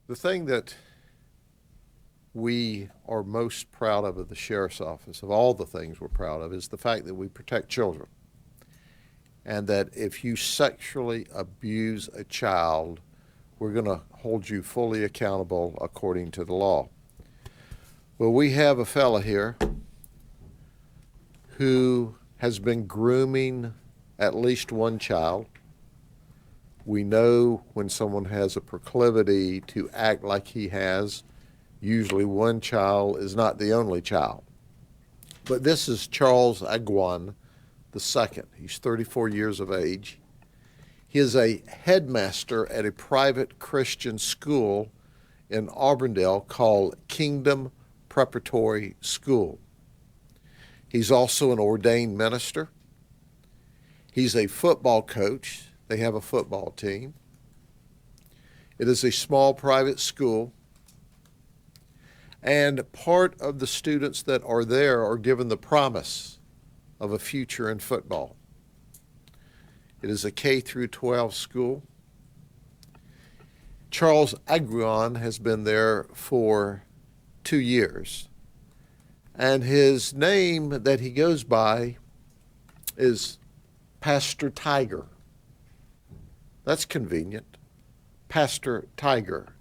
The thing that we are most proud of at the Sheriff's Office, of all the things we're proud of, is the fact that we protect children. And that if you sexually abuse a child, we're going to hold you fully accountable according to the law. Well, we have a fella here who has been grooming at least one child. We know when someone has a proclivity to act like he has. Usually one child is not the only child. But this is Charles Aguan II. He's 34 years of age. He is a headmaster at a private Christian school in Auburndale called Kingdom Preparatory School. He's also an ordained minister. He's a football coach. They have a football team. It is a small private school. And part of the students that are there are given the promise of a future in football. It is a K through 12 school. Charles Aguan has been there for 2 years. And his name that he goes by is Pastor Tiger. That's convenient. Pastor Tiger.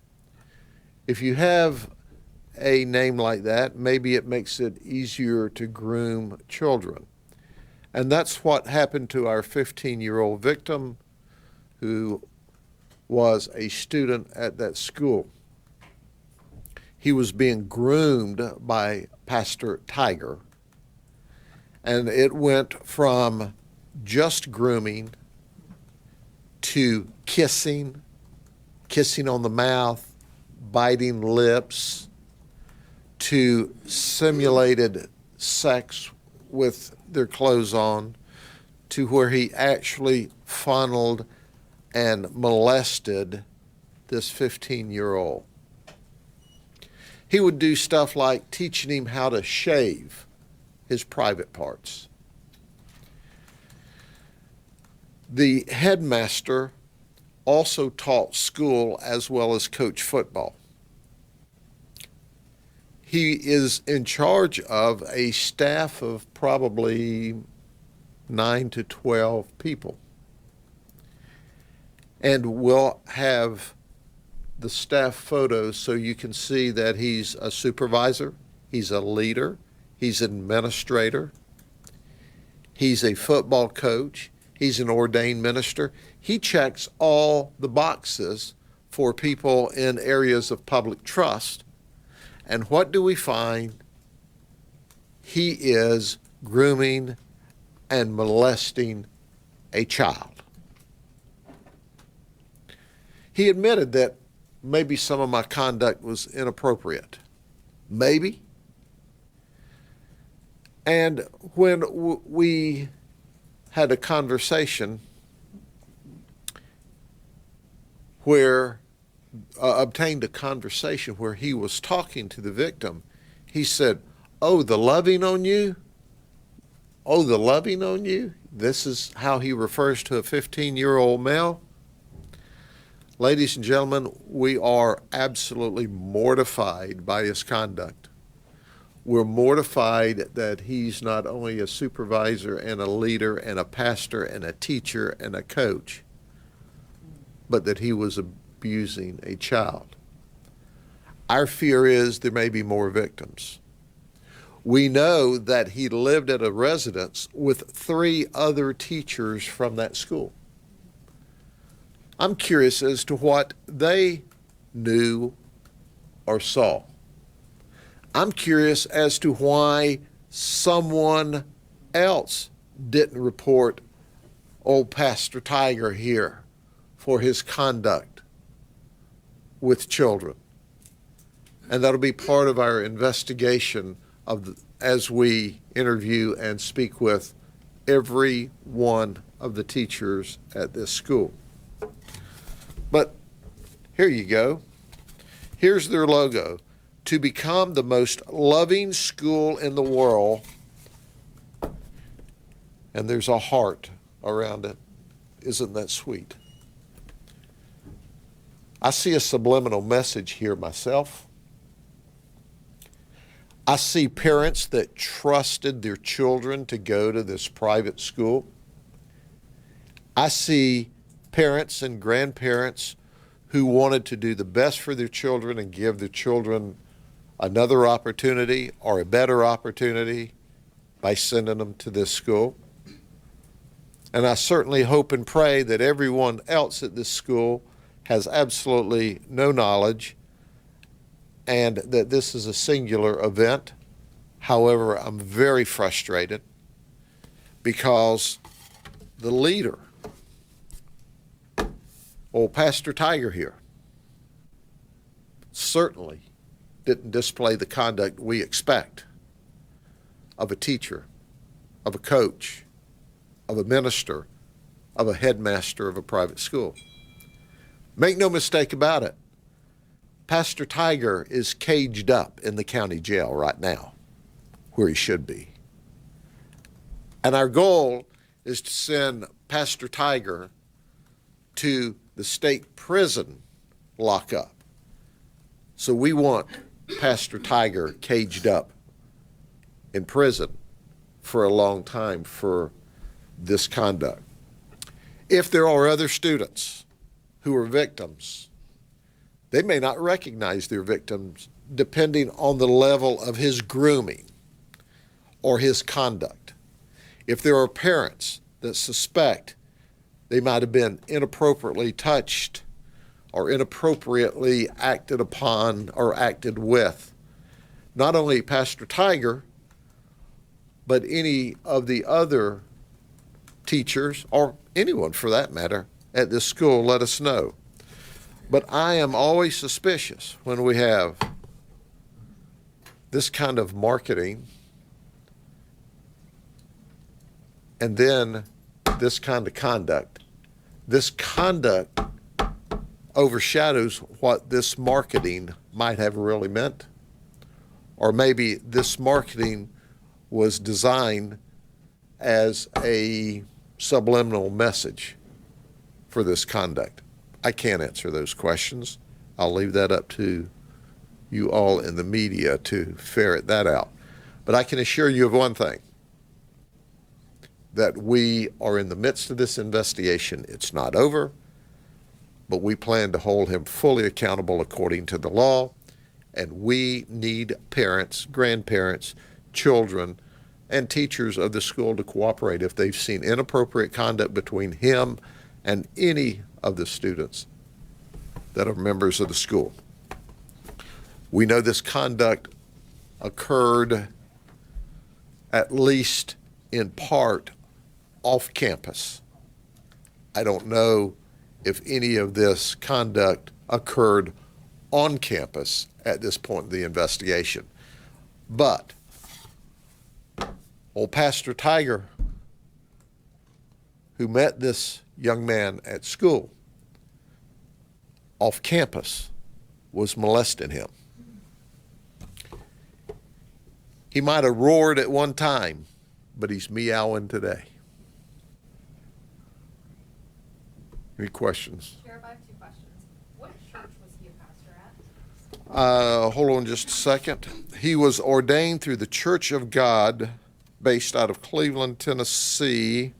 If you have a name like that, maybe it makes it easier to groom children. And that's what happened to our 15-year-old victim who was a student at that school. He was being groomed by Pastor Tiger, and it went from just grooming to kissing on the mouth, biting lips, to simulated sex with their clothes on, to where he actually fondled and molested this 15-year-old. He would do stuff like teaching him how to shave his private parts. The headmaster also taught school as well as coach football. He is in charge of a staff of probably 9 to 12 people. And we'll have the staff photos so you can see that he's a supervisor, he's a leader, he's an administrator, he's a football coach, he's an ordained minister. He checks all the boxes for people in areas of public trust. And what do we find? He is grooming and molesting a child. He admitted that maybe some of my conduct was inappropriate. Maybe. And when we had a conversation where obtained a conversation where he was talking to the victim, he said, "Oh, the loving on you? Oh, the loving on you?" This is how he refers to a 15-year-old male. Ladies and gentlemen, we are absolutely mortified by his conduct. We're mortified that he's not only a supervisor and a leader and a pastor and a teacher and a coach, but that he was abusing a child. Our fear is there may be more victims. We know that he lived at a residence with 3 other teachers from that school. I'm curious as to what they knew or saw. I'm curious as to why someone else didn't report old Pastor Tiger here for his conduct with children. And that'll be part of our investigation as we interview and speak with every one of the teachers at this school. But here you go. Here's their logo. To become the most loving school in the world. And there's a heart around it. Isn't that sweet? I see a subliminal message here myself. I see parents that trusted their children to go to this private school. I see parents and grandparents who wanted to do the best for their children and give their children another opportunity or a better opportunity by sending them to this school. And I certainly hope and pray that everyone else at this school has absolutely no knowledge and that this is a singular event. However, I'm very frustrated because the leader, old Pastor Tiger here, certainly didn't display the conduct we expect of a teacher, of a coach, of a minister, of a headmaster of a private school. Make no mistake about it, Pastor Tiger is caged up in the county jail right now, where he should be. And our goal is to send Pastor Tiger to the state prison lockup. So we want Pastor Tiger caged up in prison for a long time for this conduct. If there are other students who are victims, they may not recognize their victims depending on the level of his grooming or his conduct. If there are parents that suspect they might have been inappropriately touched or inappropriately acted upon or acted with, not only Pastor Tiger, but any of the other teachers, or anyone for that matter, at this school, let us know. But I am always suspicious when we have this kind of marketing and then this kind of conduct. This conduct overshadows what this marketing might have really meant. Or maybe this marketing was designed as a subliminal message for this conduct. I can't answer those questions. I'll leave that up to you all in the media to ferret that out. But I can assure you of one thing, that we are in the midst of this investigation. It's not over, but we plan to hold him fully accountable according to the law, and we need parents, grandparents, children, and teachers of the school to cooperate if they've seen inappropriate conduct between him and any of the students that are members of the school. We know this conduct occurred at least in part off campus. I don't know if any of this conduct occurred on campus at this point in the investigation. But old Pastor Tiger, who met this young man at school off campus, was molesting him. He might have roared at one time, but he's meowing today. Any questions? Sheriff, I have two questions. What church was he a pastor at? Hold on just a second. He was ordained through the Church of God, based out of Cleveland, Tennessee,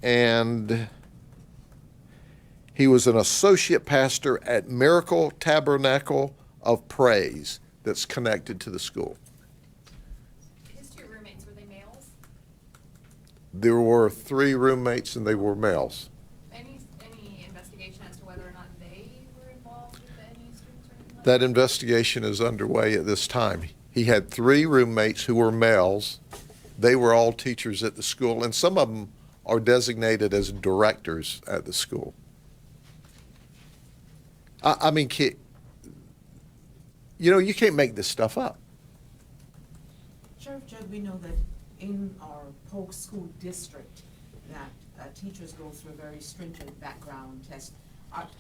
and he was an associate pastor at Miracle Tabernacle of Praise that's connected to the school. His two roommates, were they males? There were 3 roommates and they were males. Any investigation as to whether or not they were involved with any students or anything like That investigation is underway at this time. He had 3 roommates who were males. They were all teachers at the school, and some of them are designated as directors at the school. I mean, you know, you can't make this stuff up. Sheriff Judd, we know that in our Polk School District that teachers go through a very stringent background test.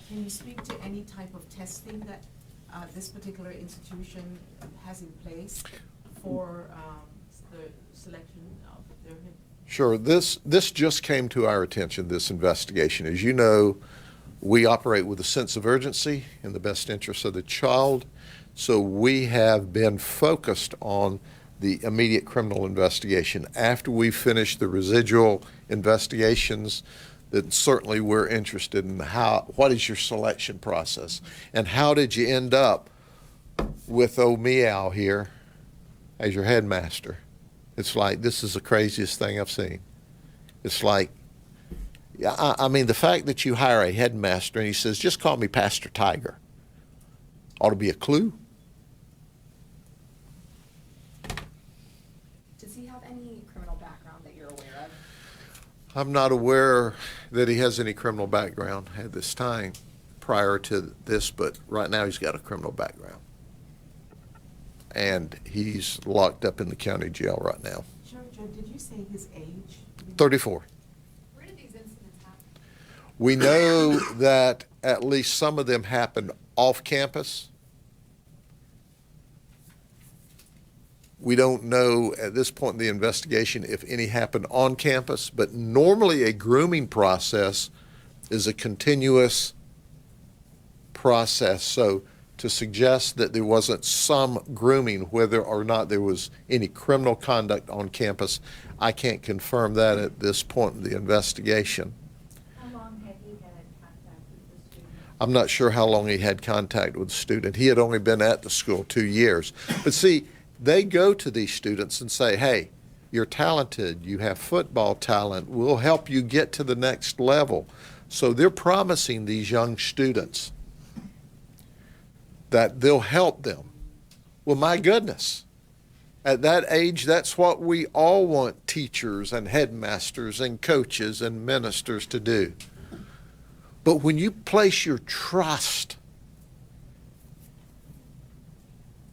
Can you speak to any type of testing that this particular institution has in place for the selection of their head? Sure. This just came to our attention, this investigation. As you know, We operate with a sense of urgency in the best interest of the child. So we have been focused on the immediate criminal investigation. After we finish the residual investigations, then certainly we're interested in what is your selection process? And how did you end up with old Meow here as your headmaster? It's like, this is the craziest thing I've seen. It's like, I mean, the fact that you hire a headmaster and he says, just call me Pastor Tiger, ought to be a clue. Does he have any criminal background that you're aware of? I'm not aware that he has any criminal background at this time prior to this, but right now he's got a criminal background. And he's locked up in the county jail right now. Sheriff Judd, did you say his age? 34. Where did these incidents happen? We know that at least some of them happened off campus. We don't know at this point in the investigation if any happened on campus, but normally a grooming process is a continuous process. So to suggest that there wasn't some grooming, whether or not there was any criminal conduct on campus, I can't confirm that at this point in the investigation. How long had he had contact with the student? I'm not sure how long he had contact with the student. He had only been at the school 2 years. But see, they go to these students and say, hey, you're talented, you have football talent, we'll help you get to the next level. So they're promising these young students that they'll help them. Well, my goodness, at that age, that's what we all want teachers and headmasters and coaches and ministers to do. But when you place your trust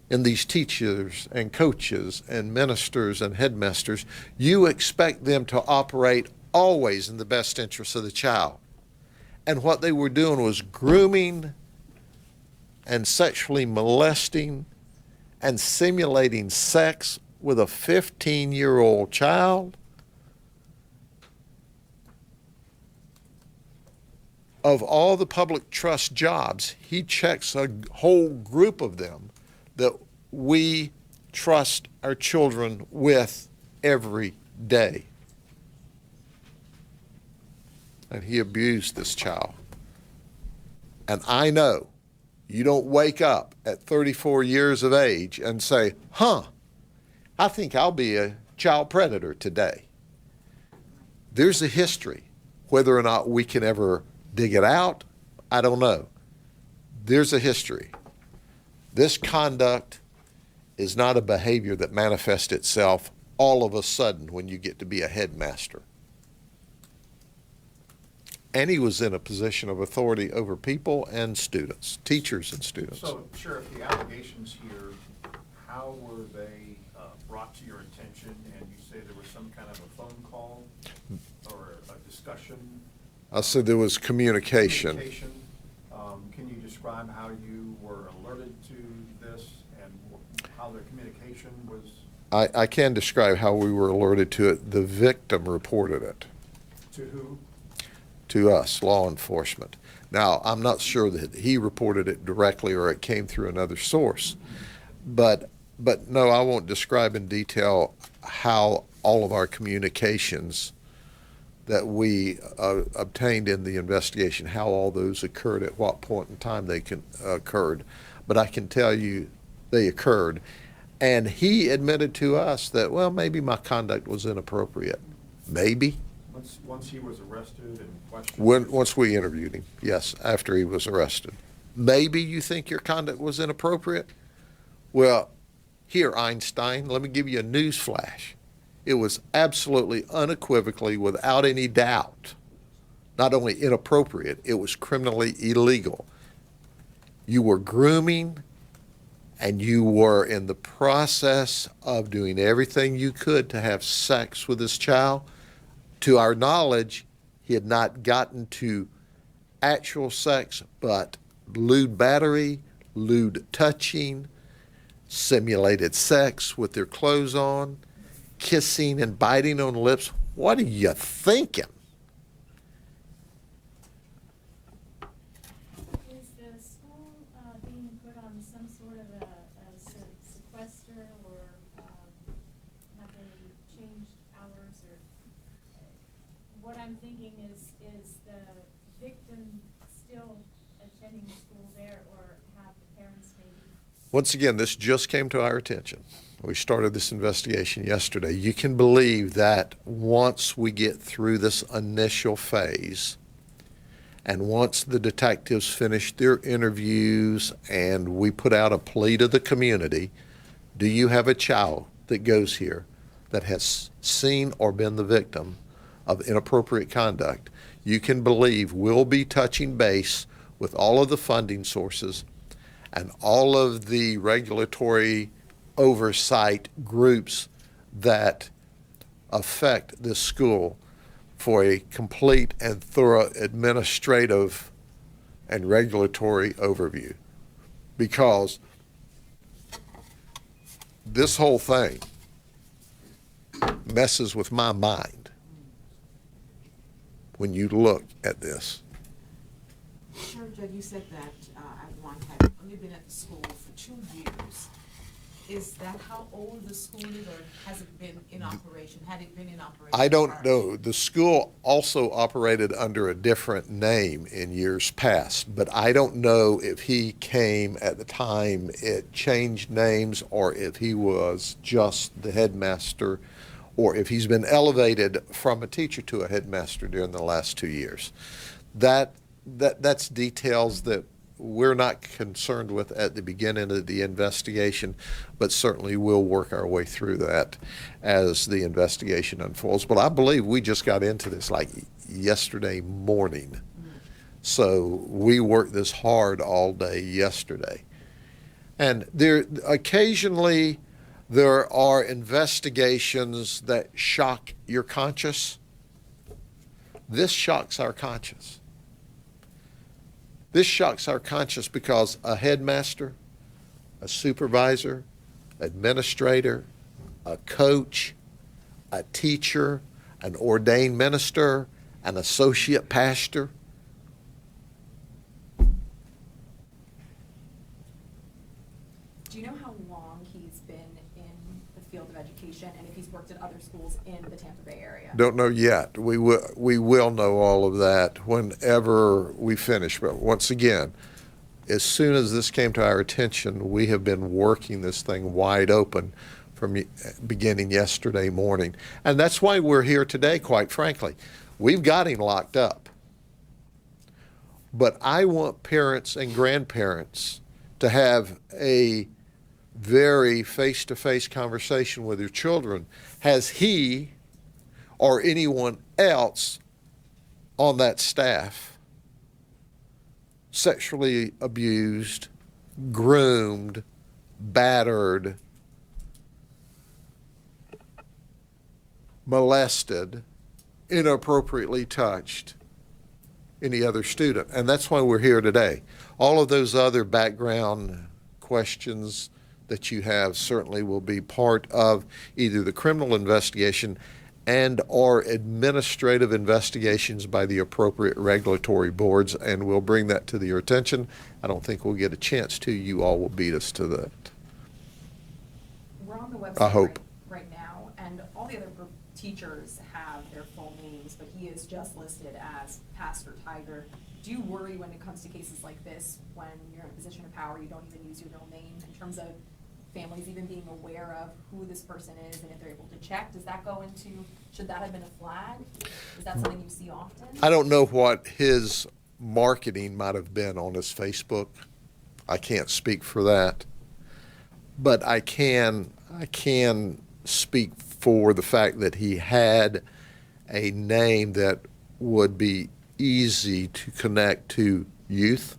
in these teachers and coaches and ministers and headmasters, you expect them to operate always in the best interest of the child. And what they were doing was grooming and sexually molesting and simulating sex with a 15-year-old child. Of all the public trust jobs, he checks a whole group of them that we trust our children with every day. And he abused this child. And I know you don't wake up at 34 years of age and say, I think I'll be a child predator today. There's a history. Whether or not we can ever dig it out, I don't know. There's a history. This conduct is not a behavior that manifests itself all of a sudden when you get to be a headmaster. And he was in a position of authority over people and students, teachers and students. So, Sheriff, the allegations here, how were they brought to your attention? And you say there was some kind of a phone call or a discussion? I said there was communication. Can you describe how you were alerted to this and how the communication was? I can describe how we were alerted to it. The victim reported it. To who? To us, law enforcement. Now, I'm not sure that he reported it directly or it came through another source. But no, I won't describe in detail how all of our communications that we obtained in the investigation, how all those occurred, at what point in time they occurred. But I can tell you they occurred. And he admitted to us that, well, maybe my conduct was inappropriate. Maybe. Once he was arrested and questioned? Once we interviewed him, yes, after he was arrested. Maybe you think your conduct was inappropriate? Well, here, Einstein, let me give you a news flash. It was absolutely, unequivocally, without any doubt, not only inappropriate, it was criminally illegal. You were grooming, and you were in the process of doing everything you could to have sex with this child. To our knowledge, he had not gotten to actual sex, but lewd battery, lewd touching, simulated sex with their clothes on, kissing and biting on lips. What are you thinking? sort of a sequester or, have they changed hours or? What I'm thinking is the victim still attending school there or have the parents maybe? Once again, this just came to our attention. We started this investigation yesterday. You can believe that once we get through this initial phase, and once the detectives finish their interviews and we put out a plea to the community, do you have a child that goes here that has seen or been the victim of inappropriate conduct? You can believe we'll be touching base with all of the funding sources and all of the regulatory oversight groups that affect this school for a complete and thorough administrative and regulatory overview. Because this whole thing messes with my mind when you look at this. Sheriff Judd, you said that everyone had only been at the school for 2 years. Is that how old the school is, or has it been in operation? Had it been in operation? I don't prior? know. The school also operated under a different name in years past, but I don't know if he came at the time it changed names or if he was just the headmaster or if he's been elevated from a teacher to a headmaster during the last 2 years. That's details that we're not concerned with at the beginning of the investigation, but certainly we'll work our way through that as the investigation unfolds. But I believe we just got into this like yesterday morning. So we worked this hard all day yesterday. And occasionally there are investigations that shock your conscience. This shocks our conscience. This shocks our conscience because a headmaster, a supervisor, administrator, a coach, a teacher, an ordained minister, an associate pastor, Do you know how long he's been in the field of education and if he's worked at other schools in the Tampa Bay area? don't know yet. We will know all of that whenever we finish. But once again, as soon as this came to our attention, we have been working this thing wide open from beginning yesterday morning. And that's why we're here today, quite frankly. We've got him locked up. But I want parents and grandparents to have a very face-to-face conversation with their children. Has he or anyone else on that staff sexually abused, groomed, battered, molested, inappropriately touched any other student? And that's why we're here today. All of those other background questions that you have certainly will be part of either the criminal investigation and or administrative investigations by the appropriate regulatory boards, and we'll bring that to your attention. I don't think we'll get a chance to. You all will beat us to that. We're on the website I hope. right now, and all the other teachers have their full names, but he is just listed as Pastor Tiger. Do you worry when it comes to cases like this, when you're in a position of power, you don't even use your real name, in terms of families even being aware of who this person is and if they're able to check? Does that go into, should that have been a flag? Is that something you see often? I don't know what his marketing might have been on his Facebook. I can't speak for that. But I can speak for the fact that he had a name that would be easy to connect to youth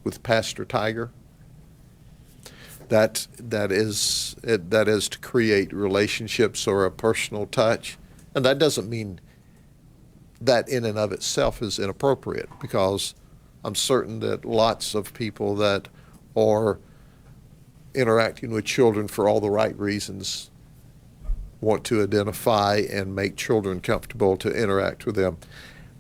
with Pastor Tiger. That is to create relationships or a personal touch. And that doesn't mean that in and of itself is inappropriate, because I'm certain that lots of people that are interacting with children for all the right reasons want to identify and make children comfortable to interact with them.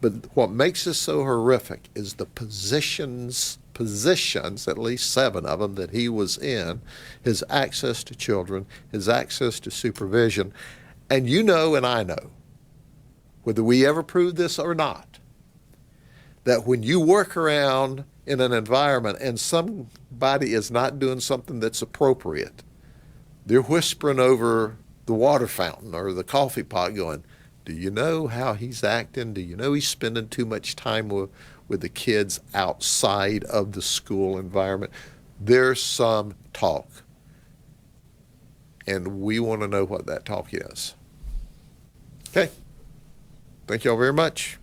But what makes this so horrific is the positions positions, at least 7 of them that he was in, his access to children, his access to supervision. And you know and I know, whether we ever prove this or not, that when you work around in an environment and somebody is not doing something that's appropriate, they're whispering over the water fountain or the coffee pot going, do you know how he's acting? Do you know he's spending too much time with the kids outside of the school environment? There's some talk. And we want to know what that talk is. Okay. Thank y'all very much.